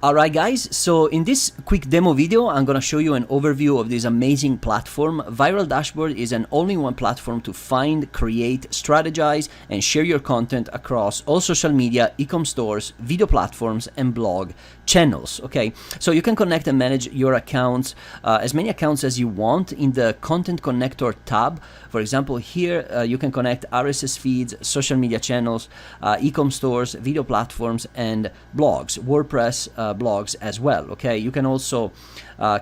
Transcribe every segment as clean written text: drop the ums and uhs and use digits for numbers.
Alright guys, so in this quick demo video, I'm gonna show you an overview of this amazing platform. Viral Dashboard is an all-in-one platform to find, create, strategize, and share your content across all social media, e-com stores, video platforms, and blog channels. Okay, so you can connect and manage your accounts, as many accounts as you want in the Content Connector tab. For example, here you can connect RSS feeds, social media channels, e-com stores, video platforms, and blogs, WordPress blogs as well. Okay, you can also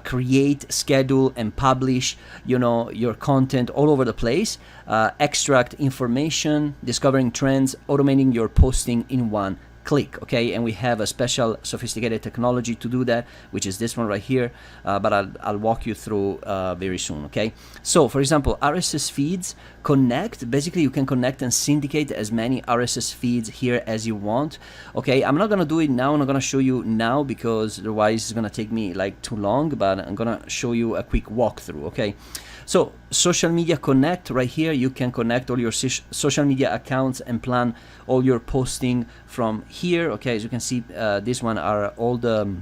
create, schedule, and publish, you know, your content all over the place, extract information, discovering trends, automating your posting in one click. Okay, and we have a special sophisticated technology to do that, which is this one right here, but I'll walk you through very soon. Okay, so for example, RSS feeds connect. Basically, you can connect and syndicate as many RSS feeds here as you want. Okay, I'm not gonna do it now. I'm not gonna show you now because otherwise it's gonna take me like too long, but I'm gonna show you a quick walkthrough. Okay, so social media connect right here, you can connect all your social media accounts and plan all your posting from here. Okay, as you can see, this one are all the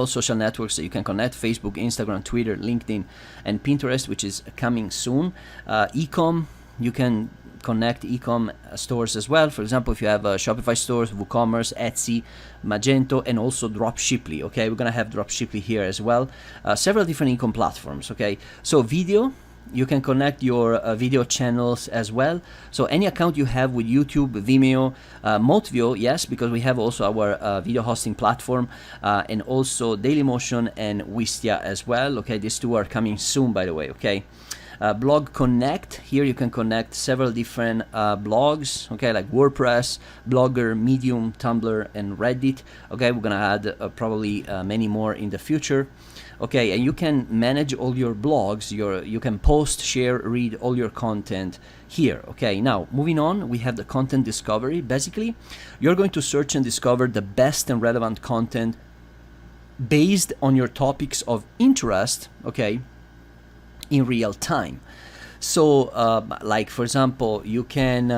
social networks that you can connect: Facebook, Instagram, Twitter, LinkedIn, and Pinterest, which is coming soon. Ecom, you can connect ecom stores as well. For example, if you have Shopify stores, WooCommerce, Etsy, Magento, and also Dropshiply. Okay, we're gonna have Dropshiply here as well. Several different ecom platforms. Okay, so video, you can connect your video channels as well. So any account you have with YouTube, Vimeo, Motvio, yes, because we have also our video hosting platform, and also Dailymotion and Wistia as well. Okay, these two are coming soon, by the way. Okay. Blog Connect, here you can connect several different blogs, okay, like WordPress, Blogger, Medium, Tumblr, and Reddit. Okay, we're gonna add probably many more in the future. Okay, and you can manage all your blogs, you can post, share, read all your content here. Okay, now moving on, we have the content discovery. Basically, you're going to search and discover the best and relevant content based on your topics of interest, okay, in real time. So like for example, you can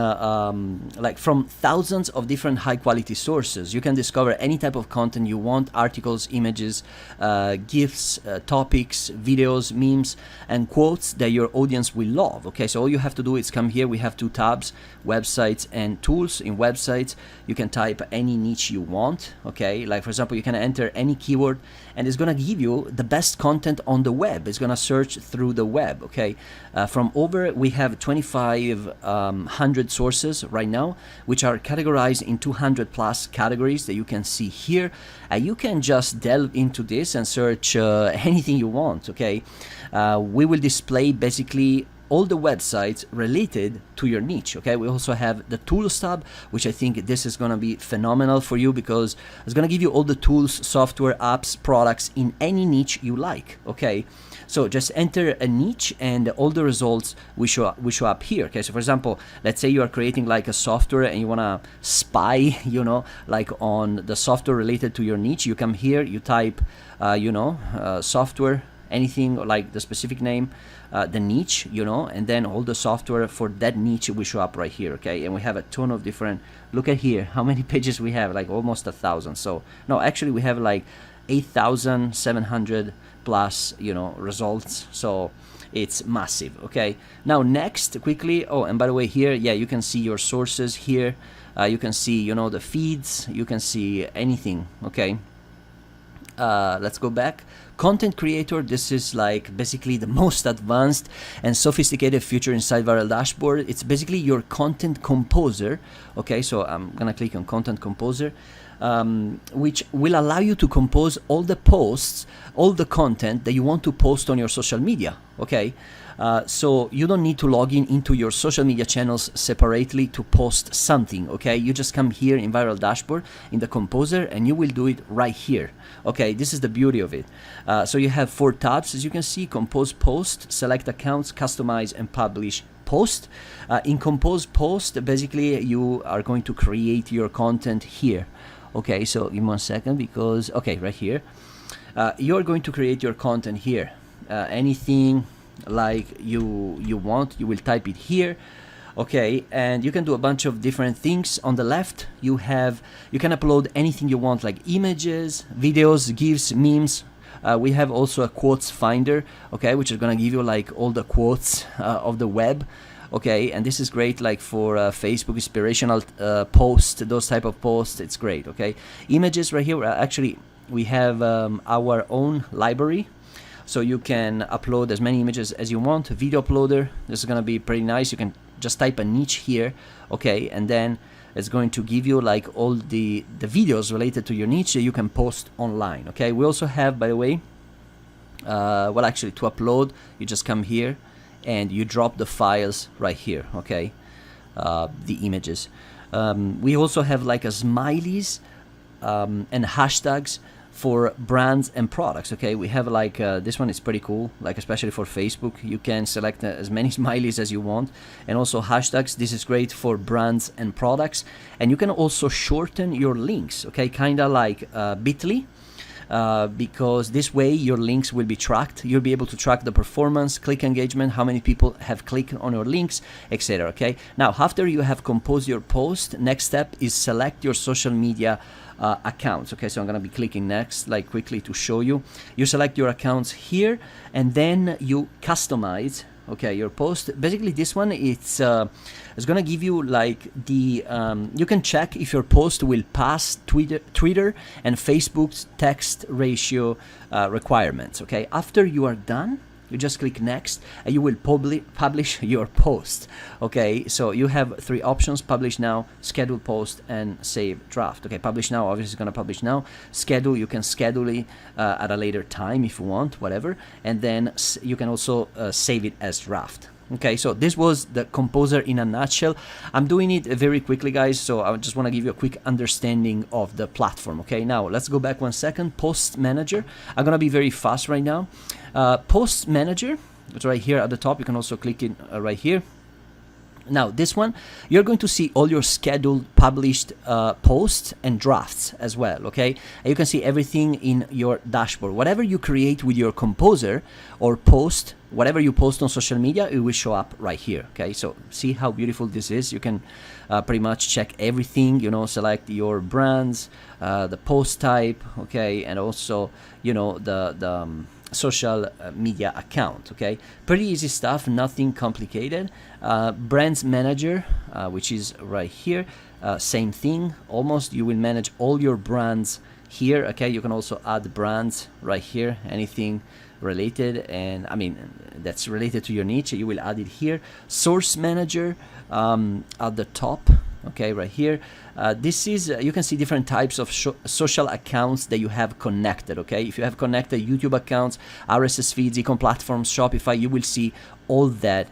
like from thousands of different high quality sources, you can discover any type of content you want: articles, images, GIFs, topics, videos, memes, and quotes that your audience will love. Okay, so all you have to do is come here. We have two tabs: websites and tools. In websites, you can type any niche you want. Okay, like for example, you can enter any keyword and it's gonna give you the best content on the web. It's gonna search through the web. Okay, from over, we have 2,500 sources right now, which are categorized in 200 plus categories that you can see here. You can just delve into this and search anything you want. Okay, we will display basically all the websites related to your niche. Okay, we also have the tools tab, which I think this is going to be phenomenal for you because it's going to give you all the tools, software, apps, products in any niche you like. Okay, so just enter a niche and all the results will show up here. Okay, so for example, let's say you are creating like a software and you want to spy, like on the software related to your niche. You come here, you type, software, anything like the specific name, the niche, and then all the software for that niche will show up right here. Okay, and we have a ton of different, look at here how many pages we have, like almost 1,000. So no, actually we have like 8,700 plus results, so it's massive. Okay, now next quickly, oh, and by the way, here, yeah, you can see your sources here. You can see the feeds, you can see anything. Okay, let's go back. Content creator, this is like basically the most advanced and sophisticated feature inside Viral Dashboard. It's basically your content composer. Okay, so I'm gonna click on content composer, which will allow you to compose all the posts, all the content that you want to post on your social media. Okay, so you don't need to log into your social media channels separately to post something. Okay, you just come here in Viral Dashboard in the composer and you will do it right here. Okay, this is the beauty of it. So you have 4 tabs, as you can see: compose post, select accounts, customize, and publish post. In compose post, basically you are going to create your content here. Okay, so give me 1 second because, okay, right here, you're going to create your content here. Anything like you want, you will type it here. Okay, and you can do a bunch of different things. On the left, you can upload anything you want, like images, videos, GIFs, memes. We have also a quotes finder, okay, which is gonna give you like all the quotes of the web. Okay, and this is great like for Facebook inspirational posts, those type of posts. It's great. Okay, images right here. Actually, we have our own library, so you can upload as many images as you want. Video uploader, this is gonna be pretty nice. You can just type a niche here, okay, and then it's going to give you like all the videos related to your niche that you can post online. Okay, we also have, by the way, well, actually, to upload, you just come here and you drop the files right here. Okay, the images. We also have like a smileys and hashtags for brands and products. Okay, we have like this one is pretty cool, like especially for Facebook. You can select as many smileys as you want, and also hashtags. This is great for brands and products, and you can also shorten your links. Okay, kind of like Bitly, because this way your links will be tracked. You'll be able to track the performance, click engagement, how many people have clicked on your links, etc. Okay, now after you have composed your post, next step is select your social media accounts. Okay, so I'm gonna be clicking next, like quickly to show you. You select your accounts here, and then you customize, okay, your post. Basically, this one it's gonna give you like the you can check if your post will pass Twitter and Facebook's text ratio requirements. Okay, after you are done, you just click next and you will publish your post. Okay, so you have three options: publish now, schedule post, and save draft. Okay, publish now, obviously it's gonna publish now. Schedule, you can schedule it at a later time if you want, whatever, and then you can also save it as draft. Okay, so this was the Composer in a nutshell. I'm doing it very quickly, guys, so I just want to give you a quick understanding of the platform. Okay, now let's go back 1 second. Post Manager. I'm gonna be very fast right now. Post Manager, it's right here at the top. You can also click it right here. Now this one, you're going to see all your scheduled published posts and drafts as well. Okay, and you can see everything in your dashboard. Whatever you create with your Composer or post, whatever you post on social media, it will show up right here. Okay, so see how beautiful this is. You can pretty much check everything, you know, select your brands, the post type, okay, and also, you know, the social media account. Okay, pretty easy stuff, nothing complicated. Brands Manager, which is right here, same thing almost. You will manage all your brands here. Okay, you can also add brands right here, anything related, and I mean that's related to your niche, you will add it here. Source Manager at the top, okay, right here. This is you can see different types of social accounts that you have connected. Okay, if you have connected YouTube accounts, RSS feeds, ecom platforms, Shopify, you will see all that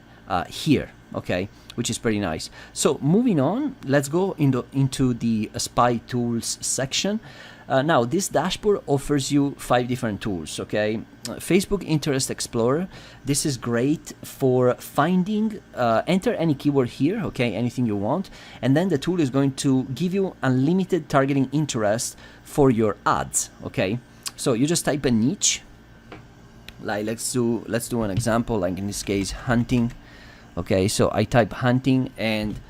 here. Okay, which is pretty nice. So moving on, let's go into the Spy Tools section. Now this dashboard offers you 5 different tools. Okay, Facebook Interest Explorer, this is great for finding, enter any keyword here, okay, anything you want, and then the tool is going to give you unlimited targeting interest for your ads. Okay, so you just type a niche, like let's do an example, like in this case hunting. Okay, so I type hunting, and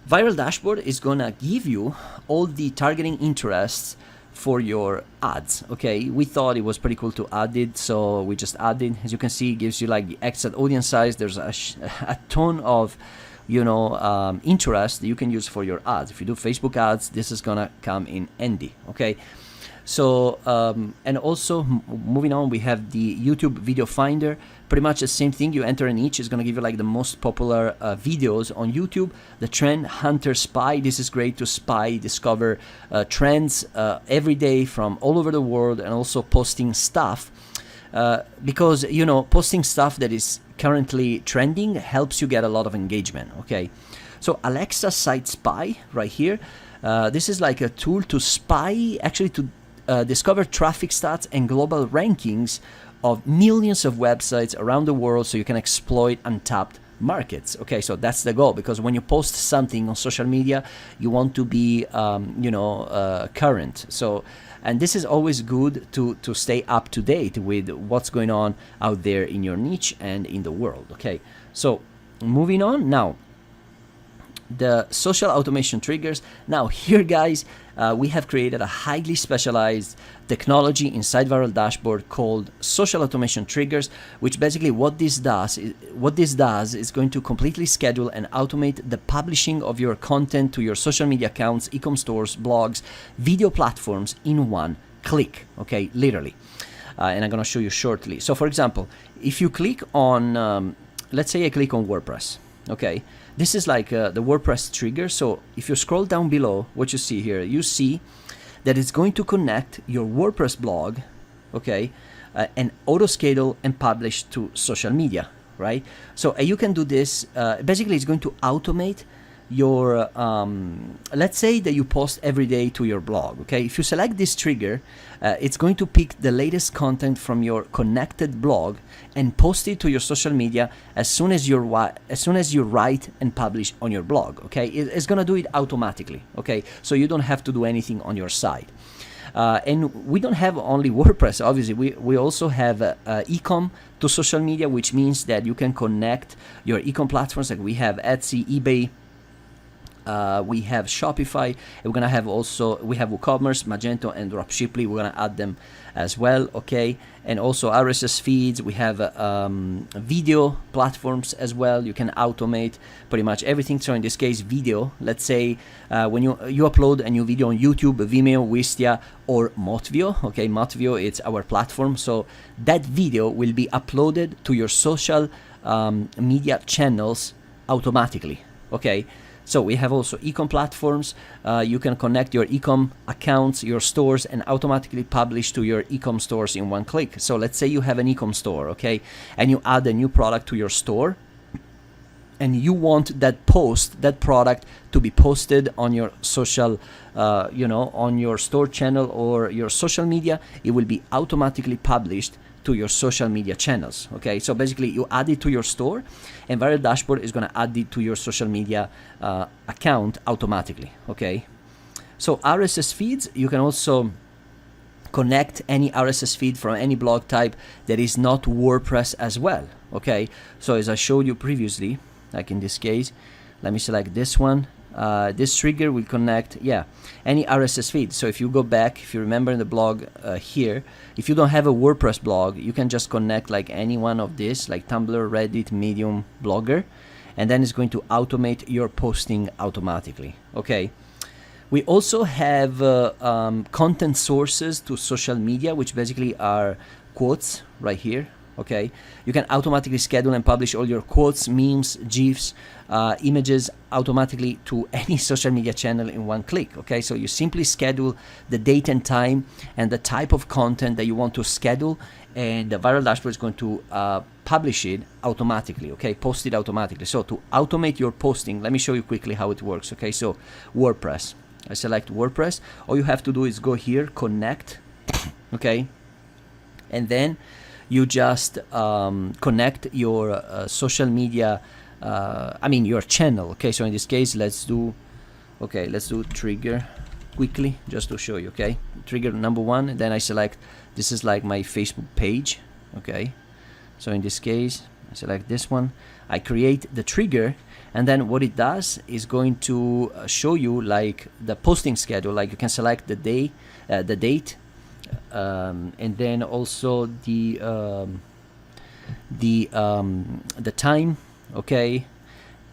Viral Dashboard is gonna give you all the targeting interests for your ads. Okay, we thought it was pretty cool to add it, so we just added. As you can see, it gives you like the exact audience size. There's a ton of, you know, interest that you can use for your ads. If you do Facebook ads, this is gonna come in handy. Okay, so and also moving on, we have the YouTube Video Finder. Pretty much the same thing. You enter a niche, it's going to give you like the most popular videos on YouTube. The Trend Hunter Spy, this is great to spy, discover trends every day from all over the world, and also posting stuff because, you know, posting stuff that is currently trending helps you get a lot of engagement. Okay, so Alexa Site Spy right here, this is like a tool to spy, actually to discover traffic stats and global rankings of millions of websites around the world, so you can exploit untapped markets. Okay, so that's the goal, because when you post something on social media, you want to be you know, current. So, and this is always good to stay up to date with what's going on out there in your niche and in the world. Okay, so moving on now, the social automation triggers. Now here, guys, we have created a highly specialized technology inside Viral Dashboard called social automation triggers, which basically what this does is going to completely schedule and automate the publishing of your content to your social media accounts, e-com stores, blogs, video platforms in one click, okay, literally. And I'm going to show you shortly. So for example, if you click on, let's say I click on WordPress, okay, this is like the WordPress trigger. So if you scroll down below, what you see here, you see that it's going to connect your WordPress blog, okay, and auto schedule and publish to social media, right? So you can do this, basically it's going to automate your, let's say that you post every day to your blog, okay? If you select this trigger, it's going to pick the latest content from your connected blog and post it to your social media as soon as you write and publish on your blog, okay? It's gonna do it automatically, okay? So you don't have to do anything on your site. And we don't have only WordPress, obviously. We also have e-com to social media, which means that you can connect your e-com platforms. Like we have Etsy, eBay, we have Shopify, and we're gonna have also, we have WooCommerce, Magento, and Dropshiply. We're gonna add them as well, okay? And also RSS feeds. We have video platforms as well. You can automate pretty much everything. So in this case, video. Let's say when you upload a new video on YouTube, Vimeo, Wistia, or Motvio. Okay, Motvio, it's our platform. So that video will be uploaded to your social media channels automatically. Okay. So we have also e-com platforms. You can connect your e-com accounts, your stores, and automatically publish to your e-com stores in one click. So let's say you have an e-com store, okay, and you add a new product to your store, and you want that product to be posted on your social, on your store channel or your social media. It will be automatically published to your social media channels, okay? So basically you add it to your store, and Viral Dashboard is gonna add it to your social media account automatically, okay? So RSS feeds, you can also connect any RSS feed from any blog type that is not WordPress as well, okay? So as I showed you previously, like in this case, let me select this one. This trigger will connect, any RSS feed. So if you go back, if you remember in the blog here, if you don't have a WordPress blog, you can just connect like any one of this, like Tumblr, Reddit, Medium, Blogger, and then it's going to automate your posting automatically, okay? We also have content sources to social media, which basically are quotes right here. Okay, you can automatically schedule and publish all your quotes, memes, GIFs, images automatically to any social media channel in one click. Okay, so you simply schedule the date and time and the type of content that you want to schedule, and the Viral Dashboard is going to publish it automatically. Okay, post it automatically. So to automate your posting, let me show you quickly how it works. Okay, so WordPress. I select WordPress. All you have to do is go here, connect. Okay, and then you just connect your social media, your channel. Okay, so in this case, let's do trigger quickly just to show you. Okay, trigger number one, and then I select, this is like my Facebook page. Okay, so in this case, I select this one, I create the trigger, and then what it does is going to show you like the posting schedule. Like you can select the day, the date, and then also the time, okay,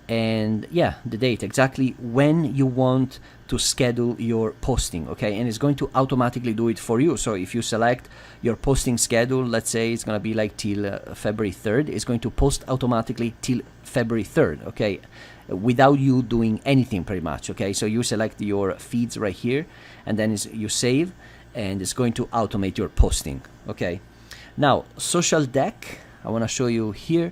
and the date, exactly when you want to schedule your posting, okay, and it's going to automatically do it for you. So if you select your posting schedule, let's say it's going to be like till February 3rd, it's going to post automatically till February 3rd, okay, without you doing anything pretty much. Okay, so you select your feeds right here, and then you save, and it's going to automate your posting. Okay, now social deck, I want to show you here.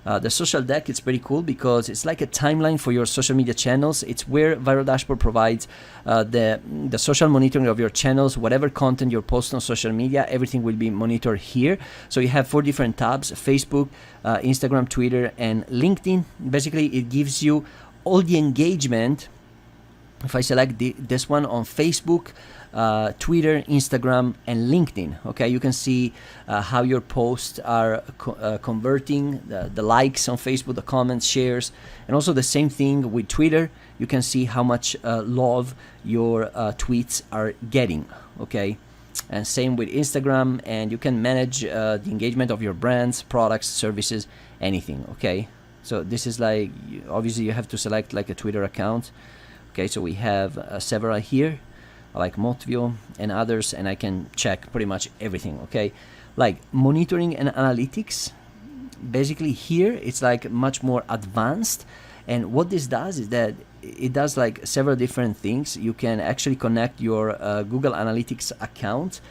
The social deck, it's pretty cool because it's like a timeline for your social media channels. It's where Viral Dashboard provides the social monitoring of your channels. Whatever content you're posting on social media, everything will be monitored here. So you have 4 different tabs: Facebook, Instagram, Twitter, and LinkedIn. Basically, it gives you all the engagement if I select this one on Facebook, Twitter, Instagram, and LinkedIn, okay, you can see how your posts are converting, the likes on Facebook, the comments, shares, and also the same thing with Twitter. You can see how much love your tweets are getting, okay, and same with Instagram, and you can manage the engagement of your brands, products, services, anything, okay. So this is like, obviously you have to select like a Twitter account. Okay, so we have several here, like Motvio and others, and I can check pretty much everything, okay? Like monitoring and analytics, basically here it's like much more advanced, and what this does is that it does like several different things. You can actually connect your Google Analytics account,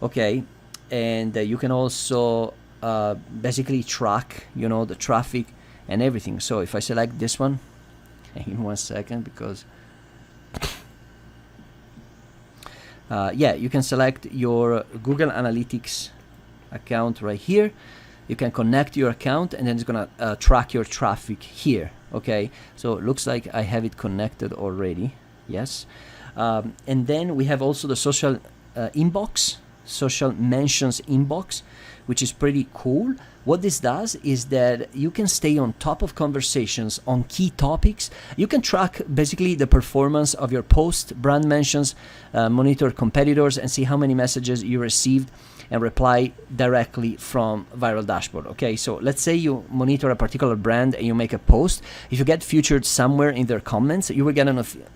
okay, and you can also basically track, you know, the traffic and everything. So if I select this one, in 1 second, because yeah, you can select your Google Analytics account right here. You can connect your account, and then it's gonna track your traffic here, okay. So it looks like I have it connected already, yes. And then we have also the social inbox, social mentions inbox, which is pretty cool. What this does is that you can stay on top of conversations on key topics. You can track basically the performance of your post, brand mentions, monitor competitors, and see how many messages you received and reply directly from Viral Dashboard. Okay, so let's say you monitor a particular brand and you make a post. If you get featured somewhere in their comments, you will get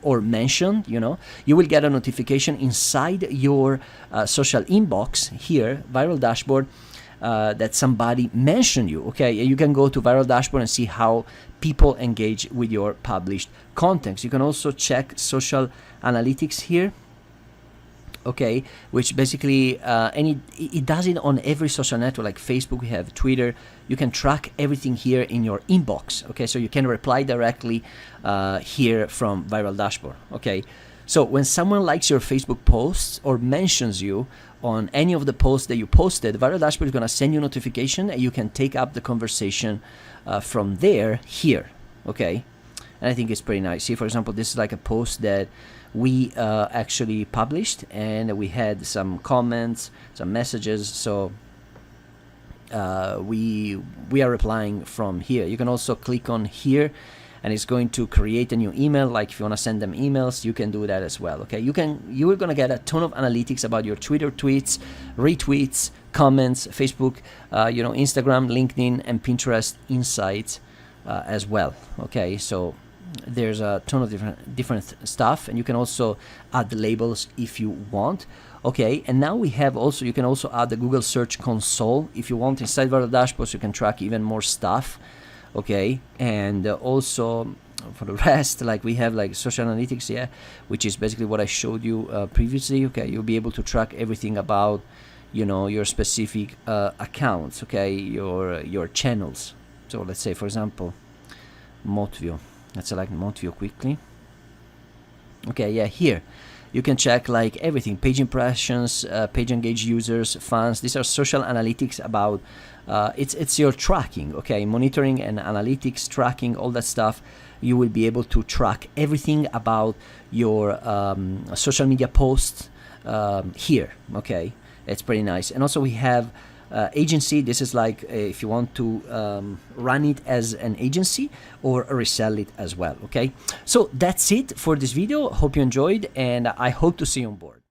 or mentioned, you know, you will get a notification inside your social inbox here, Viral Dashboard, that somebody mentioned you, okay? You can go to Viral Dashboard and see how people engage with your published content. You can also check social analytics here, okay, which basically it does it on every social network, like Facebook, we have Twitter. You can track everything here in your inbox, okay? So you can reply directly here from Viral Dashboard, okay? So when someone likes your Facebook posts or mentions you on any of the posts that you posted, Viral Dashboard is going to send you a notification, and you can take up the conversation from there here, okay? And I think it's pretty nice. See, for example, this is like a post that we actually published, and we had some comments, some messages, so we are replying from here. You can also click on here, and it's going to create a new email. Like if you want to send them emails, you can do that as well, okay? You are going to get a ton of analytics about your Twitter tweets, retweets, comments, Facebook, you know, Instagram, LinkedIn, and Pinterest insights as well, okay? So there's a ton of different stuff, and you can also add the labels if you want, okay? And now we have also, you can also add the Google Search Console if you want inside Viral Dashboard, so you can track even more stuff, okay? And also for the rest, like we have like social analytics, yeah, which is basically what I showed you previously, okay? You'll be able to track everything about, you know, your specific accounts, okay, your channels. So let's say, for example, Motvio. Let's select Motvio quickly. Okay, yeah, here you can check like everything: page impressions, page engaged users, fans. These are social analytics about it's your tracking, okay? Monitoring and analytics, tracking, all that stuff. You will be able to track everything about your social media posts here, okay? It's pretty nice. And also we have agency. This is like if you want to run it as an agency or resell it as well, okay? So that's it for this video. Hope you enjoyed, and I hope to see you on board.